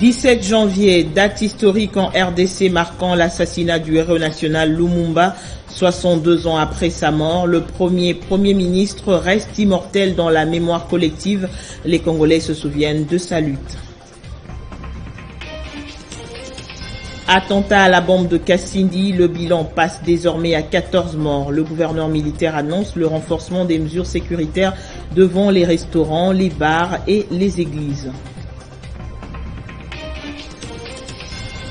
17 janvier, date historique en RDC marquant l'assassinat du héros national Lumumba. 62 ans après sa mort, le premier ministre reste immortel dans la mémoire collective. Les Congolais se souviennent de sa lutte. Attentat à la bombe de Kassindi, le bilan passe désormais à 14 morts. Le gouverneur militaire annonce le renforcement des mesures sécuritaires devant les restaurants, les bars et les églises.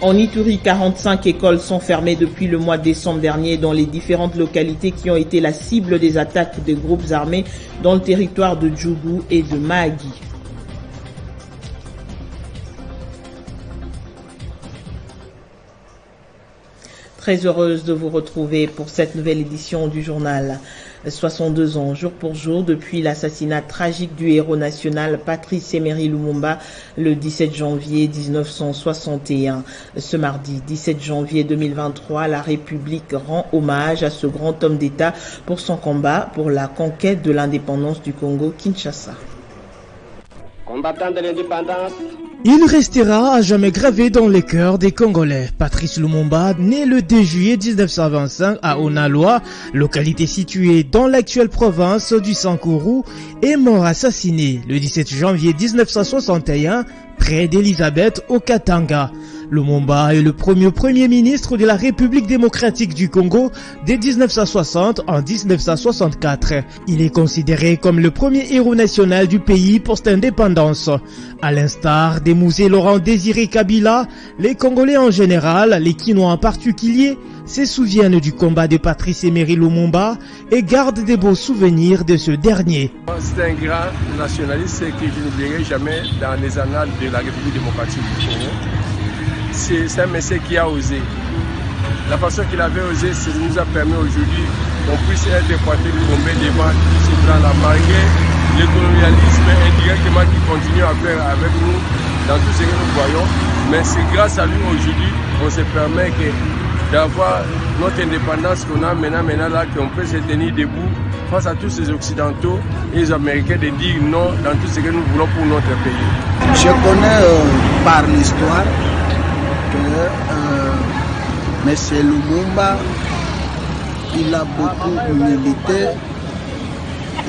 En Ituri, 45 écoles sont fermées depuis le mois de décembre dernier dans les différentes localités qui ont été la cible des attaques des groupes armés dans le territoire de Djougou et de Mahagi. Très heureuse de vous retrouver pour cette nouvelle édition du journal. 62 ans, jour pour jour, depuis l'assassinat tragique du héros national Patrice Emery Lumumba le 17 janvier 1961. Ce mardi 17 janvier 2023, la République rend hommage à ce grand homme d'État pour son combat pour la conquête de l'indépendance du Congo, Kinshasa. Combattant de l'indépendance. Il restera à jamais gravé dans les cœurs des Congolais. Patrice Lumumba, né le 2 juillet 1925 à Onaloa, localité située dans l'actuelle province du Sankourou, est mort assassiné le 17 janvier 1961 près d'Elisabeth au Katanga. Lumumba est le premier ministre de la République démocratique du Congo de 1960 en 1964. Il est considéré comme le premier héros national du pays pour cette indépendance. À l'instar des musées Laurent Désiré Kabila, les Congolais en général, les Kinois en particulier, se souviennent du combat de Patrice Emery Lumumba et gardent des beaux souvenirs de ce dernier. C'est un grand nationaliste que je n'oublierai jamais dans les annales de la République démocratique du Congo. C'est un monsieur qui a osé. La façon qu'il avait osé, ça nous a permis aujourd'hui qu'on puisse être porté tomber devant ce plan-là, malgré le colonialisme indirectement qui continue à faire avec nous dans tout ce que nous voyons. Mais c'est grâce à lui aujourd'hui qu'on se permet d'avoir notre indépendance qu'on a maintenant là, qu'on peut se tenir debout face à tous ces Occidentaux et les Américains de dire non dans tout ce que nous voulons pour notre pays. Je connais par l'histoire que M. Lumumba, il a beaucoup milité,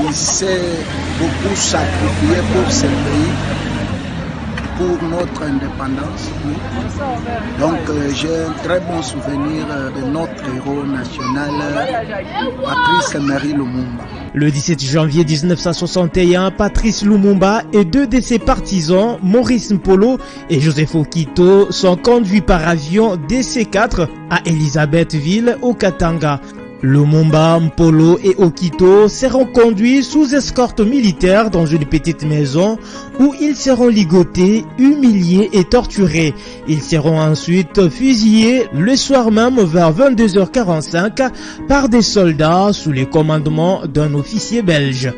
il s'est beaucoup sacrifié pour ce pays, pour notre indépendance. Donc j'ai un très bon souvenir de notre héros national, Patrice Emery Lumumba. Le 17 janvier 1961, Patrice Lumumba et deux de ses partisans, Maurice Mpolo et Joseph Okito, sont conduits par avion DC-4 à Elisabethville au Katanga. Lumumba, Mpolo et Okito seront conduits sous escorte militaire dans une petite maison où ils seront ligotés, humiliés et torturés. Ils seront ensuite fusillés le soir même vers 22h45 par des soldats sous le commandement d'un officier belge.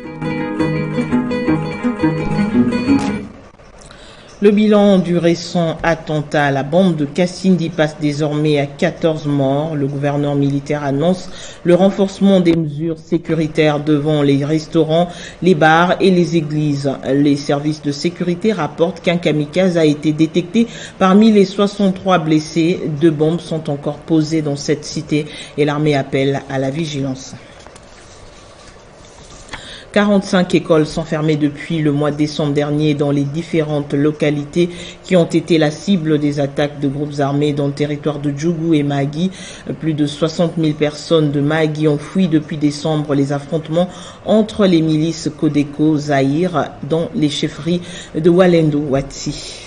Le bilan du récent attentat à la bombe de Kassindi passe désormais à 14 morts. Le gouverneur militaire annonce le renforcement des mesures sécuritaires devant les restaurants, les bars et les églises. Les services de sécurité rapportent qu'un kamikaze a été détecté parmi les 63 blessés. 2 bombes sont encore posées dans cette cité et l'armée appelle à la vigilance. 45 écoles sont fermées depuis le mois de décembre dernier dans les différentes localités qui ont été la cible des attaques de groupes armés dans le territoire de Djougou et Mahagi. Plus de 60 000 personnes de Mahagi ont fui depuis décembre les affrontements entre les milices Codeco Zaïre dans les chefferies de Walendo Watsi.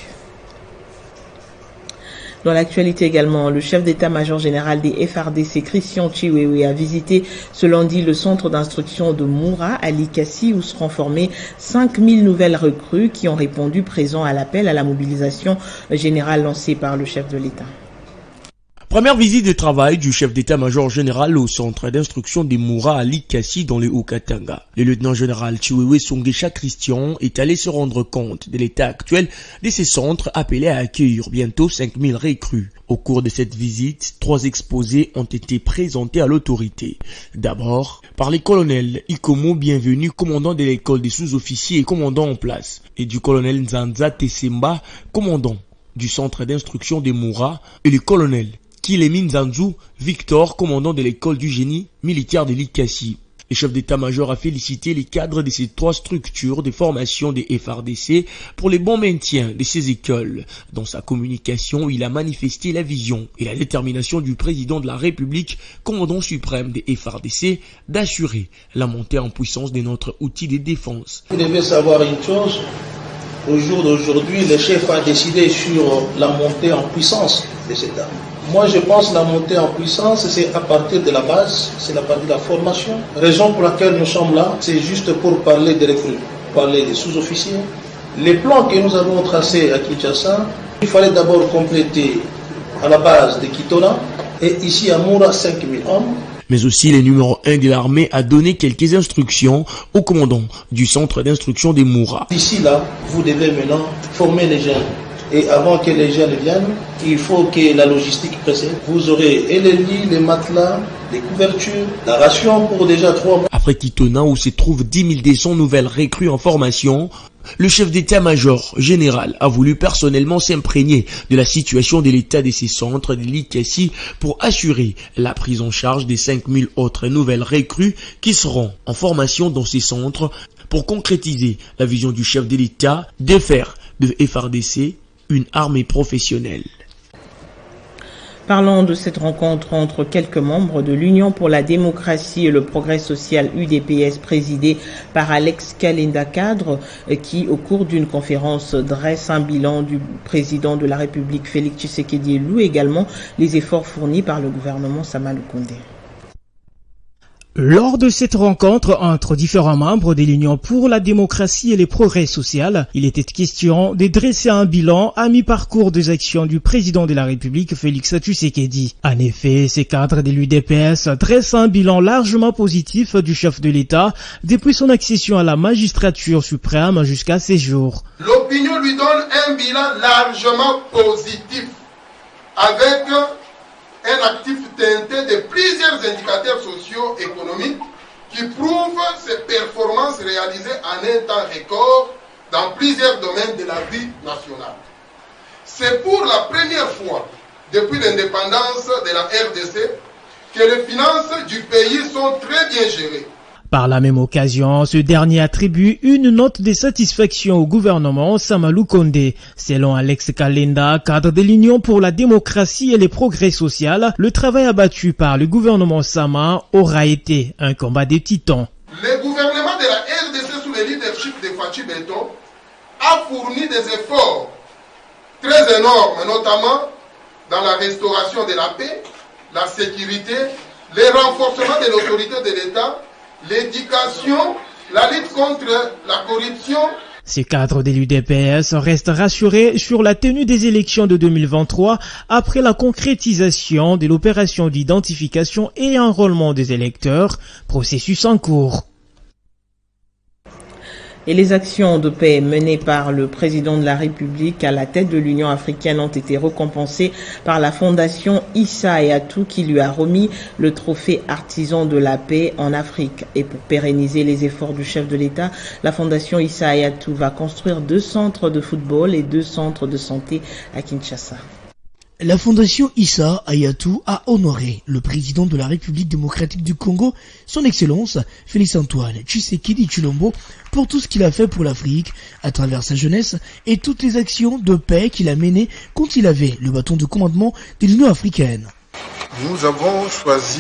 Dans l'actualité également, le chef d'état-major général des FARDC, Christian Chiwewe, a visité ce lundi le centre d'instruction de Moura à Likasi où seront formées 5000 nouvelles recrues qui ont répondu présent à l'appel à la mobilisation générale lancée par le chef de l'État. Première visite de travail du chef d'état-major général au centre d'instruction des Moura à Likasi dans le Haut-Katanga. Le lieutenant-général Chiwewe Songesha Christian est allé se rendre compte de l'état actuel de ces centres appelés à accueillir bientôt 5000 recrues. Au cours de cette visite, 3 exposés ont été présentés à l'autorité. D'abord, par les colonels Ikomo Bienvenu, commandant de l'école des sous-officiers et commandant en place, et du colonel Nzanza Tessemba, commandant du centre d'instruction des Moura, et le colonel Kilemin Zanzou Victor, commandant de l'école du génie militaire de l'Ikassi. Le chef d'état-major a félicité les cadres de ces 3 structures de formation des FARDC pour le bon maintien de ces écoles. Dans sa communication, il a manifesté la vision et la détermination du président de la République, commandant suprême des FARDC, d'assurer la montée en puissance de notre outil de défense. Vous devez savoir une chose, au jour d'aujourd'hui, le chef a décidé sur la montée en puissance de cette arme. Moi, je pense que la montée en puissance, c'est à partir de la base, c'est la partie de la formation. Raison pour laquelle nous sommes là, c'est juste pour parler des recrues, parler des sous-officiers. Les plans que nous avons tracés à Kinshasa, il fallait d'abord compléter à la base de Kitona et ici à Moura 5000 hommes. Mais aussi le numéro 1 de l'armée a donné quelques instructions au commandant du centre d'instruction des Moura. D'ici là, vous devez maintenant former les jeunes. Et avant que les jeunes viennent, il faut que la logistique précède. Vous aurez et les lits, les matelas, les couvertures, la ration pour déjà 3 mois. Après Kitona, où se trouvent 10 200 nouvelles recrues en formation, le chef d'état-major général a voulu personnellement s'imprégner de la situation de l'état de ces centres de l'Ikassi pour assurer la prise en charge des 5000 autres nouvelles recrues qui seront en formation dans ces centres pour concrétiser la vision du chef de l'État de faire de FARDC une armée professionnelle. Parlons de cette rencontre entre quelques membres de l'Union pour la démocratie et le progrès social UDPS présidée par Alex Kalenda Cadre qui, au cours d'une conférence, dresse un bilan du président de la République Félix Tshisekedi et loue également les efforts fournis par le gouvernement Sama Lukonde. Lors de cette rencontre entre différents membres de l'Union pour la démocratie et le progrès social, il était question de dresser un bilan à mi-parcours des actions du président de la République Félix Tshisekedi. En effet, ces cadres de l'UDPS dressent un bilan largement positif du chef de l'État depuis son accession à la magistrature suprême jusqu'à ces jours. L'opinion lui donne un bilan largement positif avec un actif teinté de plusieurs indicateurs socio-économiques qui prouvent ses performances réalisées en un temps record dans plusieurs domaines de la vie nationale. C'est pour la première fois depuis l'indépendance de la RDC que les finances du pays sont très bien gérées. Par la même occasion, ce dernier attribue une note de satisfaction au gouvernement Sama Lukonde. Selon Alex Kalenda, cadre de l'Union pour la démocratie et le progrès social, le travail abattu par le gouvernement Sama aura été un combat des titans. Le gouvernement de la RDC sous le leadership de Fachi Beton a fourni des efforts très énormes, notamment dans la restauration de la paix, la sécurité, le renforcement de l'autorité de l'État, l'éducation, la lutte contre la corruption. Ces cadres de l'UDPS restent rassurés sur la tenue des élections de 2023 après la concrétisation de l'opération d'identification et enrôlement des électeurs, processus en cours. Et les actions de paix menées par le président de la République à la tête de l'Union africaine ont été récompensées par la fondation Issa Hayatou qui lui a remis le trophée artisan de la paix en Afrique. Et pour pérenniser les efforts du chef de l'État, la fondation Issa Hayatou va construire 2 centres de football et 2 centres de santé à Kinshasa. La fondation Issa Hayatou a honoré le président de la République démocratique du Congo, son Excellence Félix-Antoine Tshisekedi Tshilombo, pour tout ce qu'il a fait pour l'Afrique à travers sa jeunesse et toutes les actions de paix qu'il a menées quand il avait le bâton de commandement de l'Union africaine. Nous avons choisi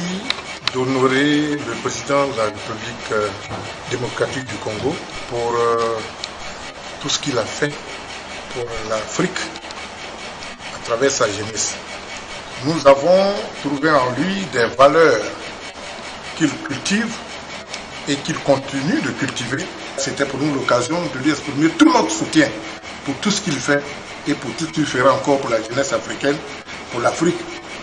d'honorer le président de la République démocratique du Congo pour tout ce qu'il a fait pour l'Afrique à travers sa jeunesse. Nous avons trouvé en lui des valeurs qu'il cultive et qu'il continue de cultiver. C'était pour nous l'occasion de lui exprimer tout notre soutien pour tout ce qu'il fait et pour tout ce qu'il fera encore pour la jeunesse africaine, pour l'Afrique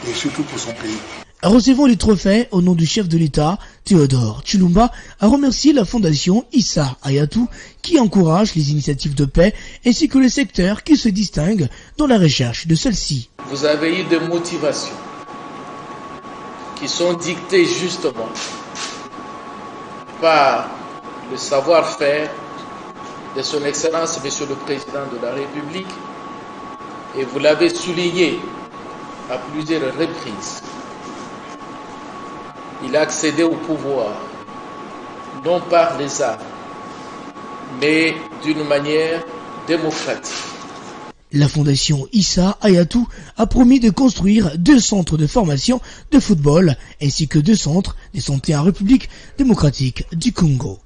et surtout pour son pays. Recevant les trophées au nom du chef de l'État, Théodore Tshilombo a remercié la fondation Issa Hayatou qui encourage les initiatives de paix ainsi que les secteurs qui se distinguent dans la recherche de celle-ci. Vous avez eu des motivations qui sont dictées justement par le savoir-faire de son Excellence Monsieur le Président de la République Et vous l'avez souligné à plusieurs reprises. Il a accédé au pouvoir, non par les armes, mais d'une manière démocratique. La fondation Issa Hayatou a promis de construire 2 centres de formation de football ainsi que 2 centres de santé en République démocratique du Congo.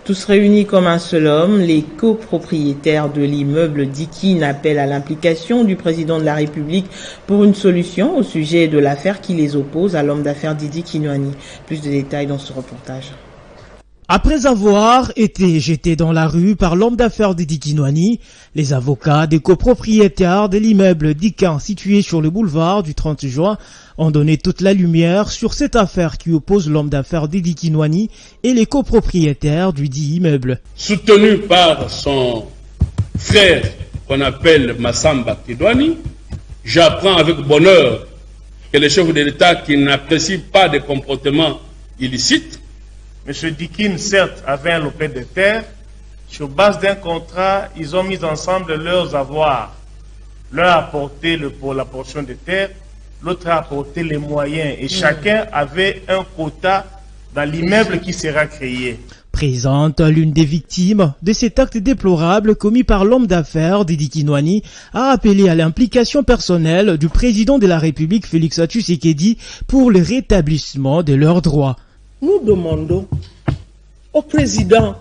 Tous réunis comme un seul homme, les copropriétaires de l'immeuble Dikin appellent à l'implication du président de la République pour une solution au sujet de l'affaire qui les oppose à l'homme d'affaires Didi Kinwani. Plus de détails dans ce reportage. Après avoir été jetés dans la rue par l'homme d'affaires Didi Kinwani, les avocats des copropriétaires de l'immeuble Dikin situé sur le boulevard du 30 juin ont donné toute la lumière sur cette affaire qui oppose l'homme d'affaires Didi Kinwani et les copropriétaires du dit immeuble. Soutenu par son frère qu'on appelle Massamba Kidwani, j'apprends avec bonheur que le chef de l'État qui n'apprécie pas des comportements illicites. M. Dikin, certes, avait un lopin de terre. Sur base d'un contrat, ils ont mis ensemble leurs avoirs. L'un a apporté pour la portion de terre, l'autre a apporté les moyens. Et chacun avait un quota dans l'immeuble qui sera créé. Présente, l'une des victimes de cet acte déplorable commis par l'homme d'affaires Didi Kinwani a appelé à l'implication personnelle du président de la République Félix Tshisekedi pour le rétablissement de leurs droits. Nous demandons au président,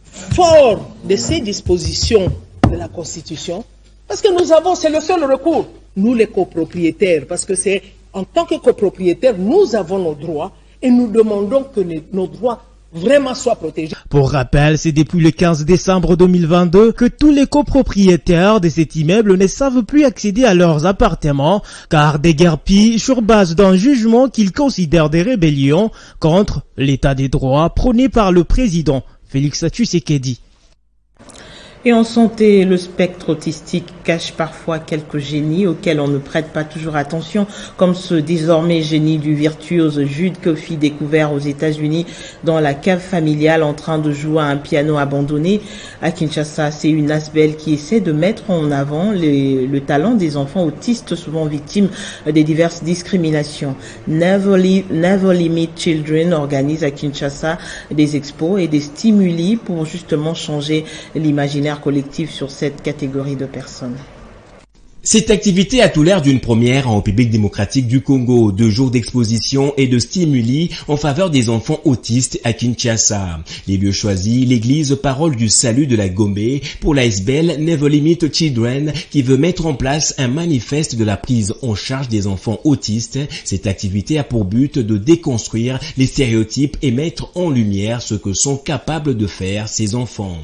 fort de ces dispositions de la Constitution, parce que c'est le seul recours, nous les copropriétaires, parce que c'est en tant que copropriétaires, nous avons nos droits et nous demandons que nos droits vraiment soient protégés. Pour rappel, c'est depuis le 15 décembre 2022 que tous les copropriétaires de cet immeuble ne savent plus accéder à leurs appartements car déguerpis sur base d'un jugement qu'ils considèrent des rébellions contre l'état des droits prôné par le président Félix Tshisekedi. Et en santé, le spectre autistique cache parfois quelques génies auxquels on ne prête pas toujours attention, comme ce désormais génie du virtuose Jude Coffey découvert aux États-Unis dans la cave familiale en train de jouer à un piano abandonné. À Kinshasa, c'est une Asbel qui essaie de mettre en avant le talent des enfants autistes souvent victimes des diverses discriminations. Never Limit Children organise à Kinshasa des expos et des stimuli pour justement changer l'imaginaire collectif sur cette catégorie de personnes. Cette activité a tout l'air d'une première en République démocratique du Congo. 2 jours d'exposition et de stimuli en faveur des enfants autistes à Kinshasa. Les lieux choisis, l'église Parole du Salut de la Gombe pour l'ASBL Never Limit Children qui veut mettre en place un manifeste de la prise en charge des enfants autistes. Cette activité a pour but de déconstruire les stéréotypes et mettre en lumière ce que sont capables de faire ces enfants.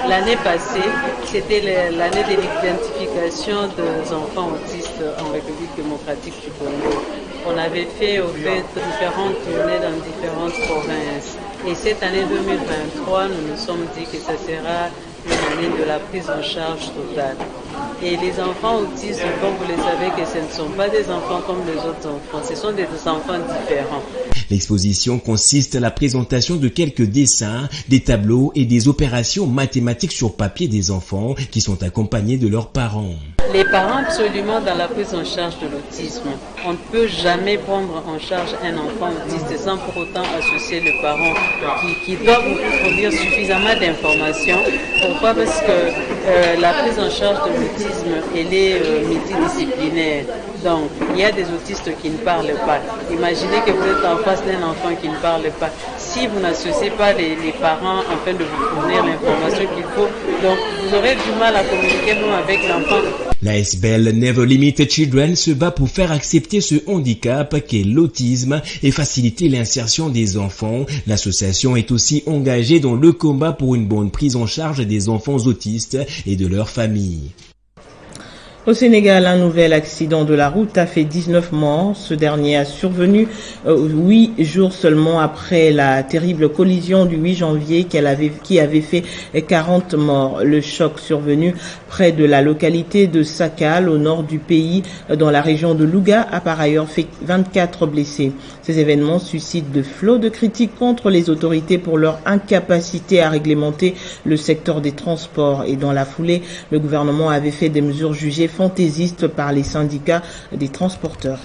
L'année passée, c'était l'année de l'identification des enfants autistes en République démocratique du Congo. On avait fait différentes tournées dans différentes provinces. Et cette année 2023, nous nous sommes dit que ce sera une année de la prise en charge totale. Et les enfants autistes, comme vous le savez, que ce ne sont pas des enfants comme les autres enfants, ce sont des enfants différents. L'exposition consiste à la présentation de quelques dessins, des tableaux et des opérations mathématiques sur papier des enfants qui sont accompagnés de leurs parents. Les parents absolument dans la prise en charge de l'autisme. On ne peut jamais prendre en charge un enfant autiste sans pour autant associer le parent qui doit vous fournir suffisamment d'informations. Pourquoi? Parce que la prise en charge de l'autisme, elle est multidisciplinaire. Donc, il y a des autistes qui ne parlent pas. Imaginez que vous êtes en face d'un enfant qui ne parle pas. Si vous n'associez pas les parents afin de vous fournir l'information qu'il faut, donc vous aurez du mal à communiquer même avec l'enfant. L'ASBL Never Limit Children se bat pour faire accepter ce handicap qu'est l'autisme et faciliter l'insertion des enfants. L'association est aussi engagée dans le combat pour une bonne prise en charge des enfants autistes et de leurs familles. Au Sénégal, un nouvel accident de la route a fait 19 morts. Ce dernier a survenu 8 jours seulement après la terrible collision du 8 janvier qui avait fait 40 morts. Le choc survenu près de la localité de Sakal, au nord du pays, dans la région de Louga, a par ailleurs fait 24 blessés. Ces événements suscitent de flots de critiques contre les autorités pour leur incapacité à réglementer le secteur des transports. Et dans la foulée, le gouvernement avait fait des mesures jugées fantaisistes par les syndicats des transporteurs.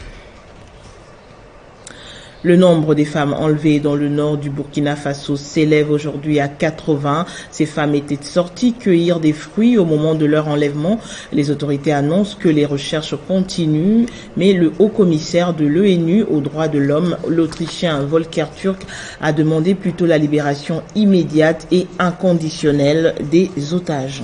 Le nombre des femmes enlevées dans le nord du Burkina Faso s'élève aujourd'hui à 80. Ces femmes étaient sorties cueillir des fruits au moment de leur enlèvement. Les autorités annoncent que les recherches continuent, mais le haut-commissaire de l'ONU aux droits de l'homme, l'Autrichien Volker Turk, a demandé plutôt la libération immédiate et inconditionnelle des otages.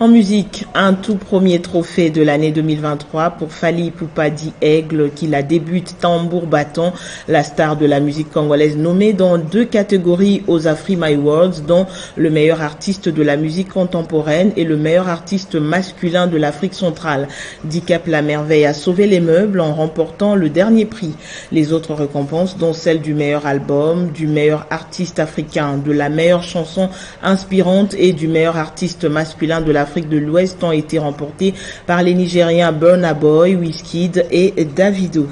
En musique, un tout premier trophée de l'année 2023 pour Fally Ipupa dit Aigle, qui la débute tambour battant, la star de la musique congolaise nommée dans 2 catégories aux Afrima Awards, dont le meilleur artiste de la musique contemporaine et le meilleur artiste masculin de l'Afrique centrale. Dicap la merveille a sauvé les meubles en remportant le dernier prix. Les autres récompenses, dont celle du meilleur album, du meilleur artiste africain, de la meilleure chanson inspirante et du meilleur artiste masculin de l'Afrique de l'Ouest, ont été remportés par les Nigériens Burna Boy, Wizkid et Davido.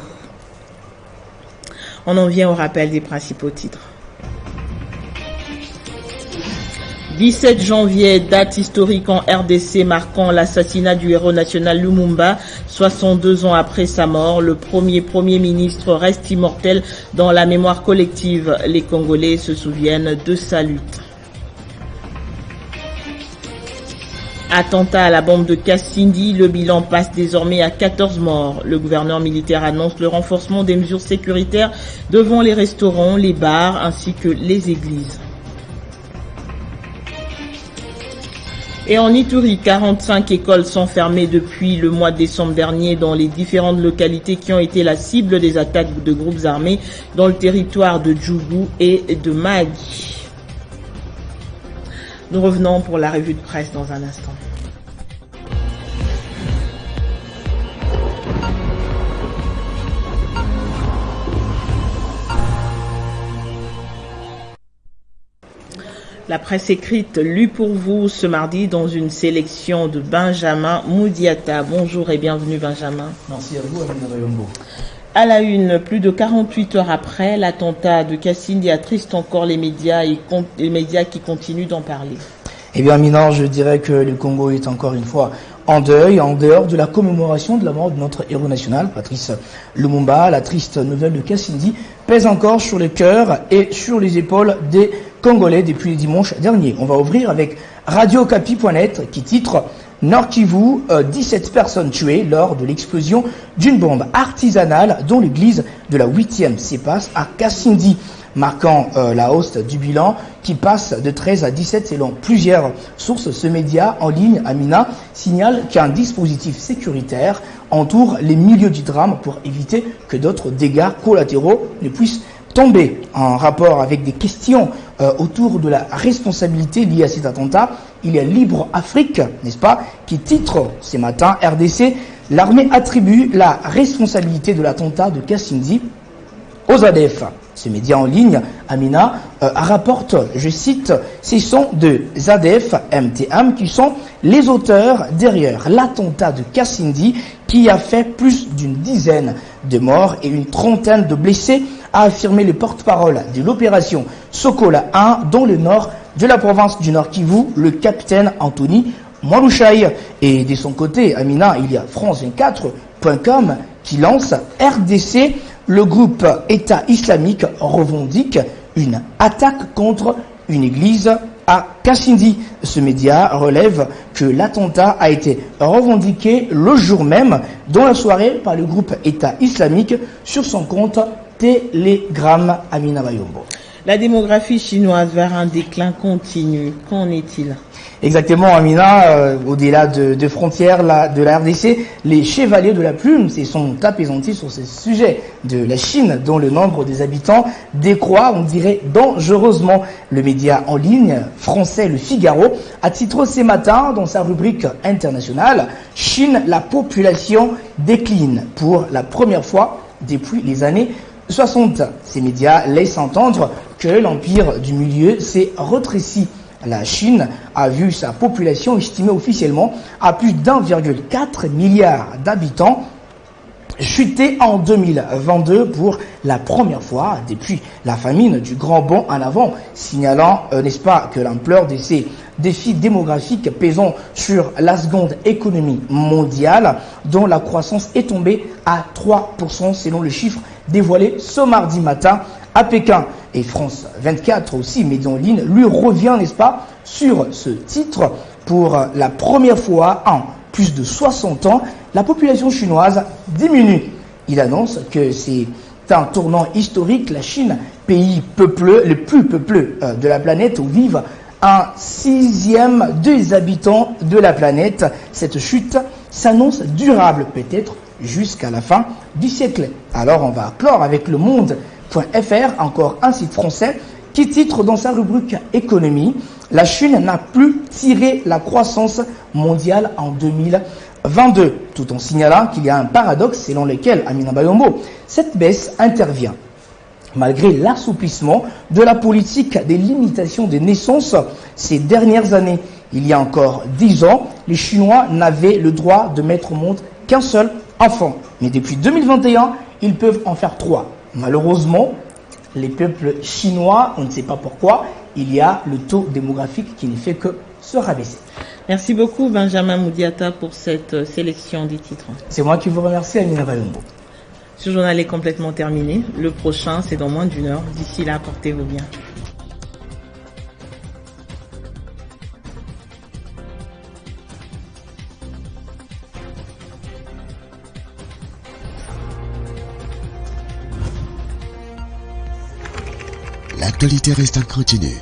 On en vient au rappel des principaux titres. 17 janvier, date historique en RDC marquant l'assassinat du héros national Lumumba. 62 ans après sa mort, le premier ministre reste immortel dans la mémoire collective. Les Congolais se souviennent de sa lutte. Attentat à la bombe de Kassindi, le bilan passe désormais à 14 morts. Le gouverneur militaire annonce le renforcement des mesures sécuritaires devant les restaurants, les bars ainsi que les églises. Et en Ituri, 45 écoles sont fermées depuis le mois de décembre dernier dans les différentes localités qui ont été la cible des attaques de groupes armés dans le territoire de Djougou et de Mahagi. Nous revenons pour la revue de presse dans un instant. La presse écrite lue pour vous ce mardi dans une sélection de Benjamin Moudiata. Bonjour et bienvenue Benjamin. Merci à vous, Amina Bayombo. À la une, plus de 48 heures après l'attentat de Kassindi attriste encore les médias qui continuent d'en parler. Eh bien, Amina, je dirais que le Congo est encore une fois en deuil, en dehors de la commémoration de la mort de notre héros national, Patrice Lumumba. La triste nouvelle de Kassindi pèse encore sur les cœurs et sur les épaules des Congolais depuis le dimanche dernier. On va ouvrir avec RadioCapi.net qui titre Nord Kivu, 17 personnes tuées lors de l'explosion d'une bombe artisanale dans l'église de la 8e CEPAS à Kassindi, marquant la hausse du bilan qui passe de 13 à 17 selon plusieurs sources. Ce média en ligne, Amina, signale qu'un dispositif sécuritaire entoure les milieux du drame pour éviter que d'autres dégâts collatéraux ne puissent tomber. En rapport avec des questions autour de la responsabilité liée à cet attentat, il y a Libre Afrique, n'est-ce pas, qui titre ce matin RDC, l'armée attribue la responsabilité de l'attentat de Kassindi aux ADF. Ce média en ligne, Amina, rapporte, je cite, ce sont des ADF MTM qui sont les auteurs derrière l'attentat de Kassindi qui a fait plus d'une dizaine de morts et une trentaine de blessés, a affirmé le porte-parole de l'opération Sokola 1 dans le nord de la province du Nord Kivu, le capitaine Anthony Mwalushai. Et de son côté, Amina, il y a France24.com qui lance RDC. Le groupe État islamique revendique une attaque contre une église à Kassindi. Ce média relève que l'attentat a été revendiqué le jour même dans la soirée par le groupe État islamique sur son compte Telegram. Amina Bayombo. La démographie chinoise vers un déclin continu. Qu'en est-il? Exactement, Amina, au-delà de frontières de la RDC, les chevaliers de la plume se sont apaisantis sur ce sujet de la Chine, dont le nombre des habitants décroît, on dirait, dangereusement. Le média en ligne français Le Figaro a titré ce matin, dans sa rubrique internationale, « Chine, la population décline » pour la première fois depuis les années 60. Ces médias laissent entendre que l'empire du milieu s'est rétréci. La Chine a vu sa population estimée officiellement à plus d'1,4 milliard d'habitants chuter en 2022 pour la première fois depuis la famine du grand bond en avant, signalant, n'est-ce pas, que l'ampleur de ces défis démographiques pesant sur la seconde économie mondiale, dont la croissance est tombée à 3% selon le chiffre dévoilé ce mardi matin à Pékin. Et France 24 aussi, média en ligne, lui revient, n'est-ce pas, sur ce titre. Pour la première fois en plus de 60 ans, la population chinoise diminue. Il annonce que c'est un tournant historique. La Chine, pays le plus peuplé de la planète, où vivent 1/6 des habitants de la planète. Cette chute s'annonce durable, peut-être jusqu'à la fin du siècle. Alors on va clore avec Le Monde.fr, encore un site français, qui titre dans sa rubrique économie, la Chine n'a plus tiré la croissance mondiale en 2022, tout en signalant qu'il y a un paradoxe selon lequel, Amina Bayombo, cette baisse intervient malgré l'assouplissement de la politique des limitations des naissances ces dernières années. Il y a encore 10 ans, les Chinois n'avaient le droit de mettre au monde qu'un seul enfant. Mais depuis 2021, ils peuvent en faire 3. Malheureusement, les peuples chinois, on ne sait pas pourquoi, il y a le taux démographique qui ne fait que se rabaisser. Merci beaucoup Benjamin Moudiata pour cette sélection des titres. C'est moi qui vous remercie, Amina Bayombo. Ce journal est complètement terminé. Le prochain, c'est dans moins d'1 heure. D'ici là, portez-vous bien. L'actualité reste incontinue.